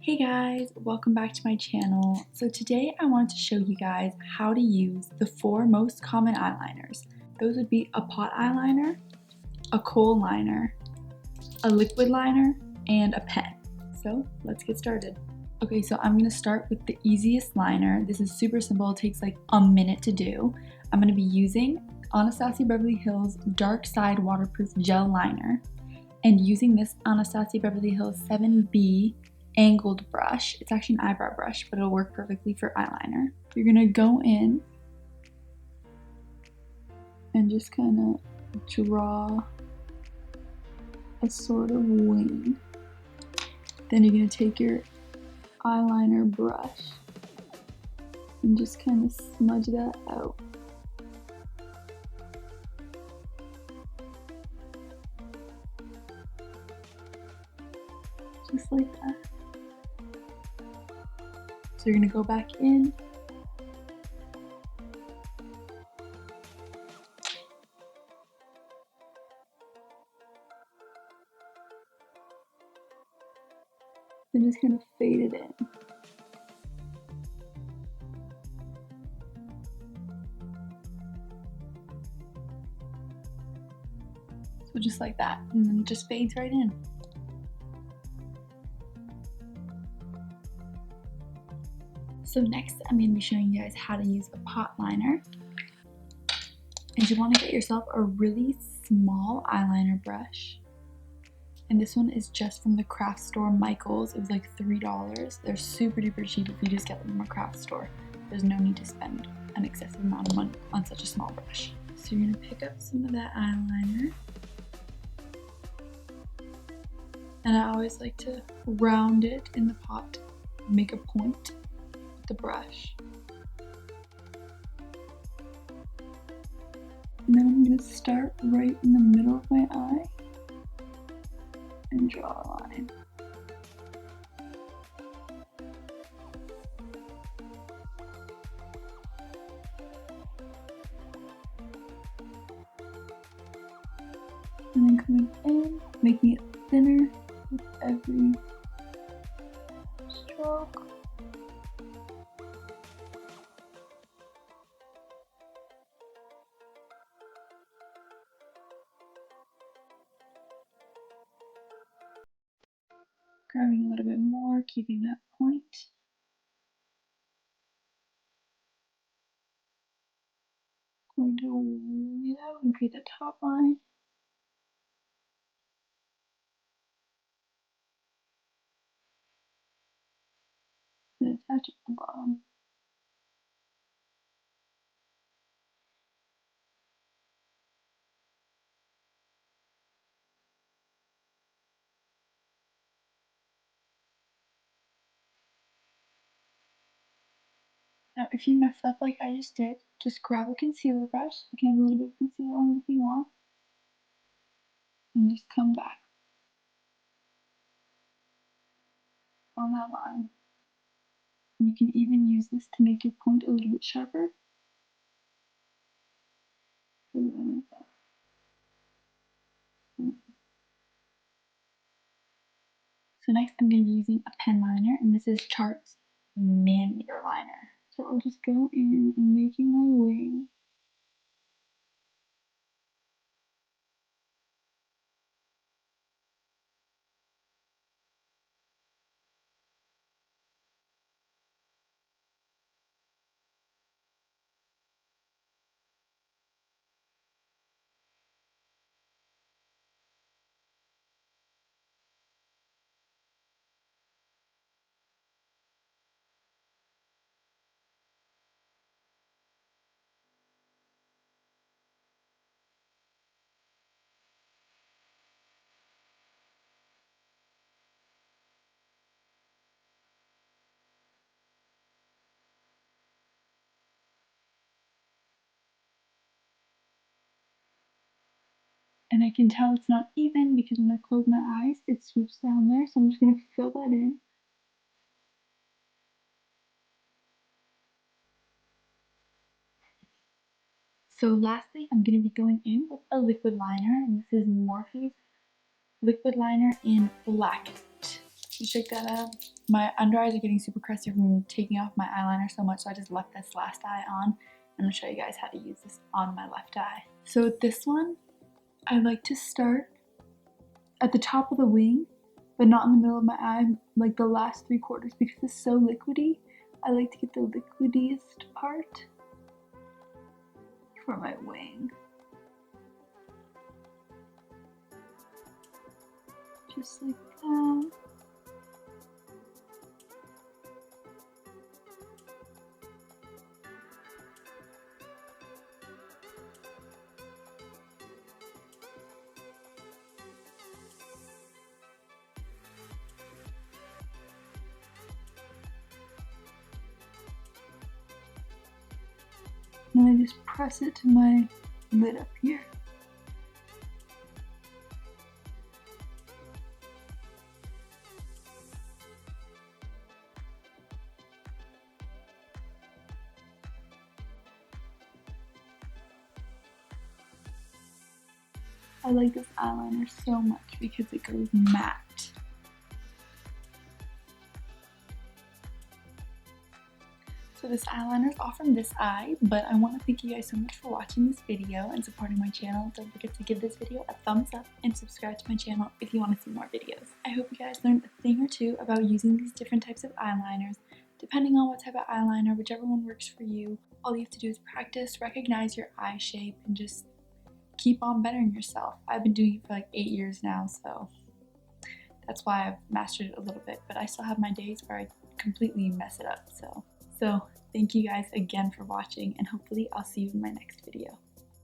Hey guys, welcome back to my channel. So today I wanted to show you guys how to use the 4 most common eyeliners. Those would be a pot eyeliner, a kohl liner, a liquid liner, and a pen. So let's get started. Okay, so I'm going to start with the easiest liner. This is super simple, it takes like a minute to do. I'm going to be using Anastasia Beverly Hills Darkside Waterproof Gel Liner and using this Anastasia Beverly Hills 7B angled brush. It's actually an eyebrow brush, but it'll work perfectly for eyeliner. You're gonna go in and just kind of draw a sort of wing. Then you're gonna take your eyeliner brush and just kind of smudge that out. Just like that. So you're gonna go back in then just kind of fade it in. So just like that, and then it just fades right in. So next, I'm going to be showing you guys how to use a pot liner. And you want to get yourself a really small eyeliner brush. And this one is just from the craft store Michael's. It was like $3. They're super duper cheap if you just get them from a craft store. There's no need to spend an excessive amount of money on such a small brush. So you're going to pick up some of that eyeliner. And I always like to round it in the pot, make a point the brush. And then I'm going to start right in the middle of my eye and draw a line. And then coming in, making it thinner with every stroke. Grabbing a little bit more, keeping that point. Going to wing it out and create the top line. And attach it to the bottom. Now, if you mess up like I just did, just grab a concealer brush. You can have a little bit of concealer on if you want. And just come back on that line. And you can even use this to make your point a little bit sharper. So next I'm going to be using a pen liner, and this is Tarte's Maneater liner. So I'll just go in and making my wing. And I can tell it's not even because when I close my eyes, it swoops down there. So I'm just going to fill that in. So lastly, I'm going to be going in with a liquid liner, and this is Morphe's liquid liner in Blackout. to shake that up. My under eyes are getting super crusty from taking off my eyeliner so much, so I just left this last eye on. I'm gonna show you guys how to use this on my left eye. So with this one, I like to start at the top of the wing, but not in the middle of my eye, like the last 3/4, because it's so liquidy. I like to get the liquidiest part for my wing. Just like that. And then I just press it to my lid up here. I like this eyeliner so much because it goes matte. So this eyeliner is all from this eye, but I want to thank you guys so much for watching this video and supporting my channel. Don't forget to give this video a thumbs up and subscribe to my channel if you want to see more videos. I hope you guys learned a thing or two about using these different types of eyeliners. Depending on what type of eyeliner, whichever one works for you, all you have to do is practice, recognize your eye shape, and just keep on bettering yourself. I've been doing it for like 8 years now, so that's why I've mastered it a little bit, but I still have my days where I completely mess it up. So thank you guys again for watching, and hopefully I'll see you in my next video.